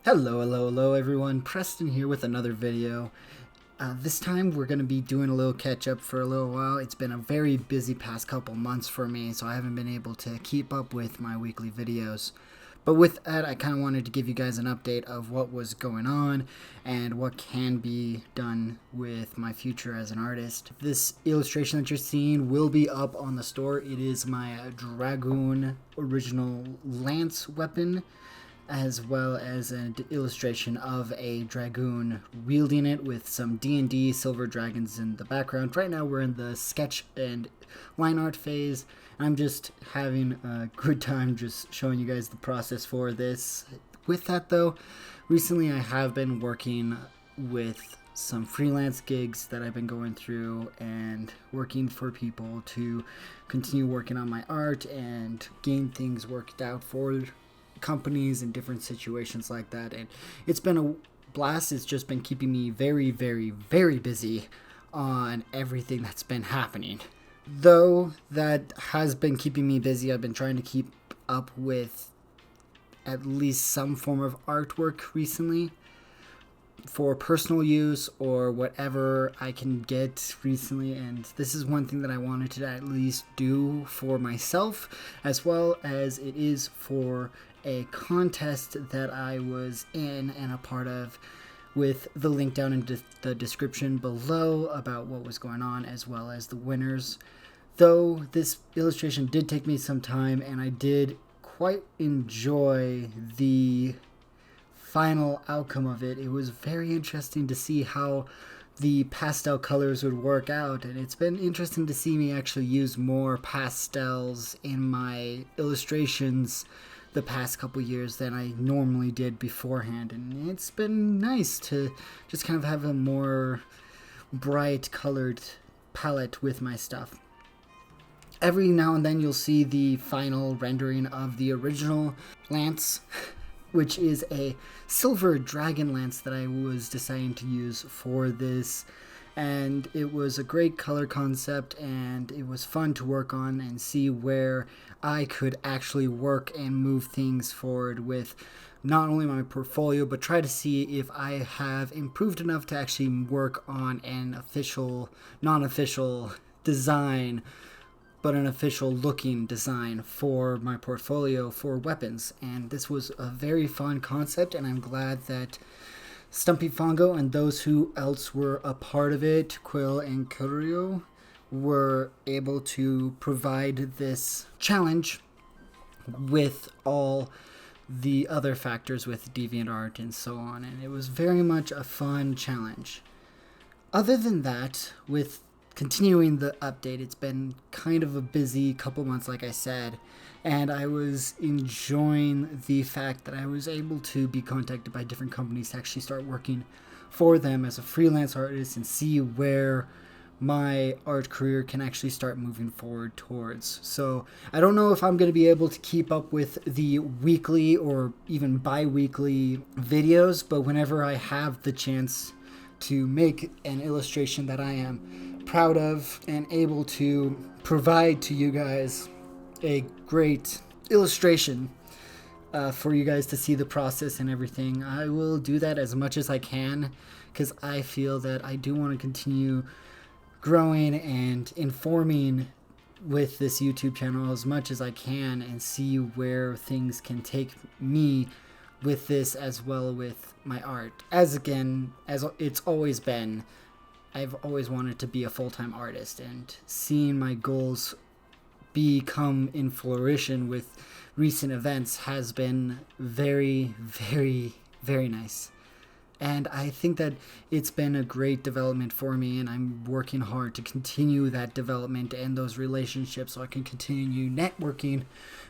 Hello everyone, Preston here with another video. This time we're going to be doing a little catch up for a little while. It's been a very busy past couple months for me, so I haven't been able to keep up with my weekly videos. But with that, I kind of wanted to give you guys an update of what was going on and what can be done with my future as an artist. This illustration that you're seeing will be up on the store. It is my Dragoon original lance weapon, as well as an illustration of a Dragoon wielding it with some D&D silver dragons in the background. Right now we're in the sketch and line art phase. I'm just having a good time just showing you guys the process for this. With that though, recently I have been working with some freelance gigs that I've been going through and working for people to continue working on my art and getting things worked out for companies and different situations like that, and it's been a blast. It's just been keeping me very busy on everything that's been happening. Though that has been keeping me busy, I've been trying to keep up with at least some form of artwork recently for personal use or whatever I can get recently, and this is one thing that I wanted to at least do for myself, as well as it is for a contest that I was in and a part of, with the link down in the description below about what was going on, as well as the winners. Though this illustration did take me some time, and I did quite enjoy the final outcome of it. It was very interesting to see how the pastel colors would work out, and it's been interesting to see me actually use more pastels in my illustrations the past couple years than I normally did beforehand, and it's been nice to just kind of have a more bright colored palette with my stuff. Every now and then you'll see the final rendering of the original lance, which is a silver dragon lance that I was deciding to use for this, and it was a great color concept, and it was fun to work on and see where I could actually work and move things forward with not only my portfolio, but try to see if I have improved enough to actually work on an official, non-official design, but an official looking design for my portfolio for weapons. And this was a very fun concept, and I'm glad that Stumpy Fongo and those who else were a part of it, Quill and Curio, were able to provide this challenge with all the other factors with Deviant art and so on, and it was very much a fun challenge. Other than that, with continuing the update, it's been kind of a busy couple months, like I said, and I was enjoying the fact that I was able to be contacted by different companies to actually start working for them as a freelance artist and see where my art career can actually start moving forward towards. So I don't know if I'm going to be able to keep up with the weekly or even bi-weekly videos, but whenever I have the chance to make an illustration that I am proud of and able to provide to you guys a great illustration for you guys to see the process and everything, I will do that as much as I can, because I feel that I do want to continue growing and informing with this YouTube channel as much as I can and see where things can take me with this, as well with my art. As it's always been, I've always wanted to be a full-time artist, and seeing my goals become in fruition with recent events has been very nice. And I think that it's been a great development for me, and I'm working hard to continue that development and those relationships so I can continue networking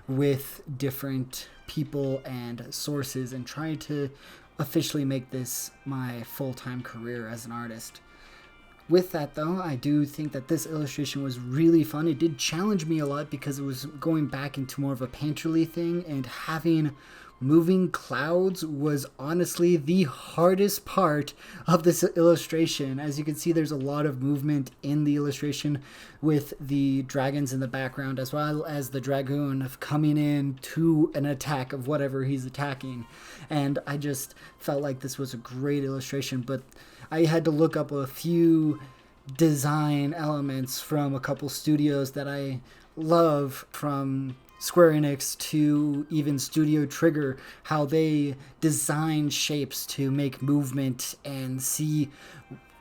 with different people and sources and try to officially make this my full-time career as an artist. With that though, I do think that this illustration was really fun. It did challenge me a lot because it was going back into more of a painterly thing and having moving clouds was honestly the hardest part of this illustration. As you can see, there's a lot of movement in the illustration with the dragons in the background, as well as the Dragoon coming in to an attack of whatever he's attacking. And I just felt like this was a great illustration, but I had to look up a few design elements from a couple studios that I love, from Square Enix to even Studio Trigger, how they design shapes to make movement and see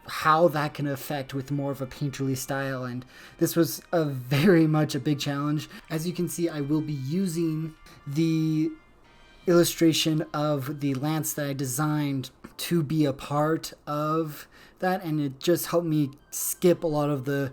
how that can affect with more of a painterly style. And this was very much a big challenge. As you can see, I will be using the illustration of the lance that I designed to be a part of that, and it just helped me skip a lot of the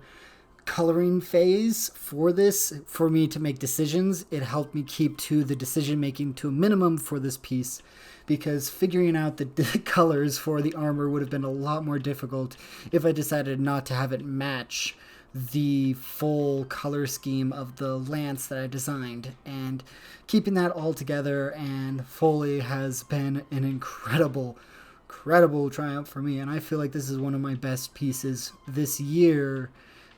coloring phase for this, for me to make decisions. It helped me keep to the decision making to a minimum for this piece, because figuring out the colors for the armor would have been a lot more difficult if I decided not to have it match the full color scheme of the lance that I designed. And keeping that all together and fully has been an incredible triumph for me, and I feel like this is one of my best pieces this year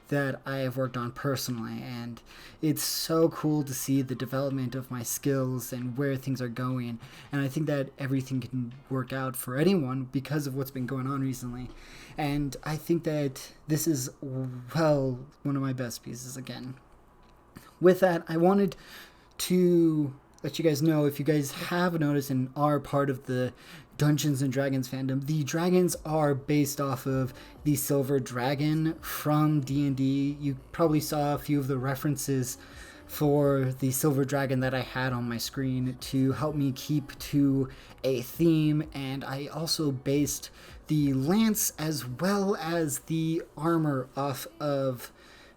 that I have worked on personally. And it's so cool to see the development of my skills and where things are going, and I think that everything can work out for anyone because of what's been going on recently. And I think that this is, well, one of my best pieces again. With that, I wanted to let you guys know, if you guys have noticed and are part of the Dungeons and Dragons fandom, the dragons are based off of the silver dragon from D&D. You probably saw a few of the references for the silver dragon that I had on my screen to help me keep to a theme. And I also based the lance as well as the armor off of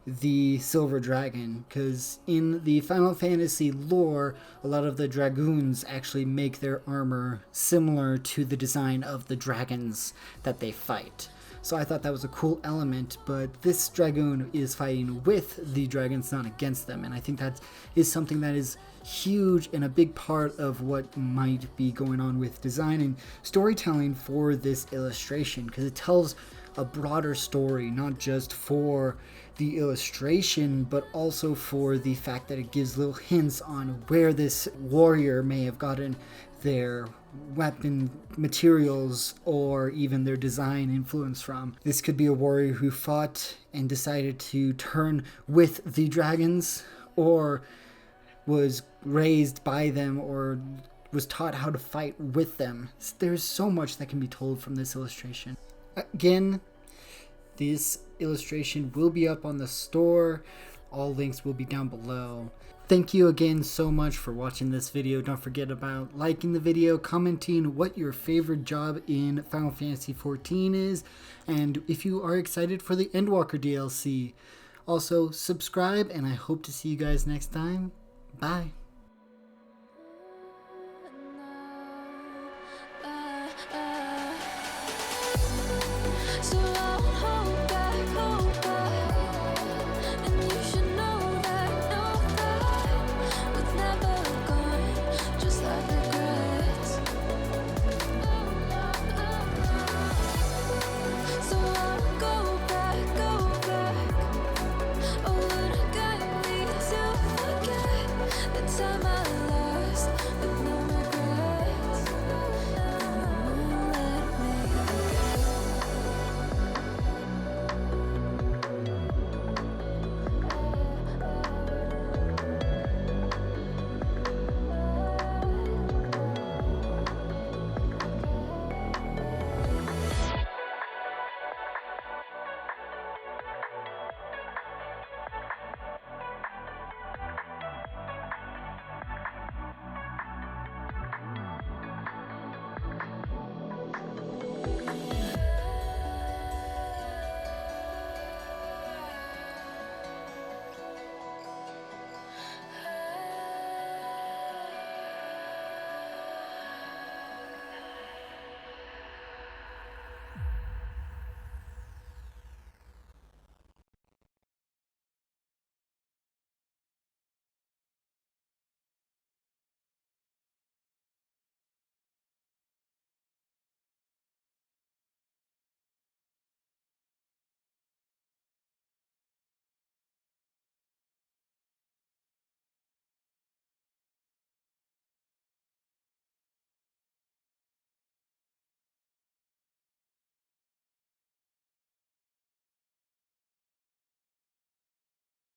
the silver dragon, because in the Final Fantasy lore, a lot of the dragoons actually make their armor similar to the design of the dragons that they fight. So I thought that was a cool element, but this dragoon is fighting with the dragons, not against them, and I think that is something that is huge and a big part of what might be going on with design and storytelling for this illustration, because it tells a broader story, not just for the illustration, but also for the fact that it gives little hints on where this warrior may have gotten their weapon materials or even their design influence from. This could be a warrior who fought and decided to turn with the dragons, or was raised by them, or was taught how to fight with them. There's so much that can be told from this illustration. Again, this illustration will be up on the store. All links will be down below. Thank you again so much for watching this video. Don't forget about liking the video, commenting what your favorite job in Final Fantasy XIV is, and if you are excited for the Endwalker DLC. Also, subscribe, and I hope to see you guys next time. Bye.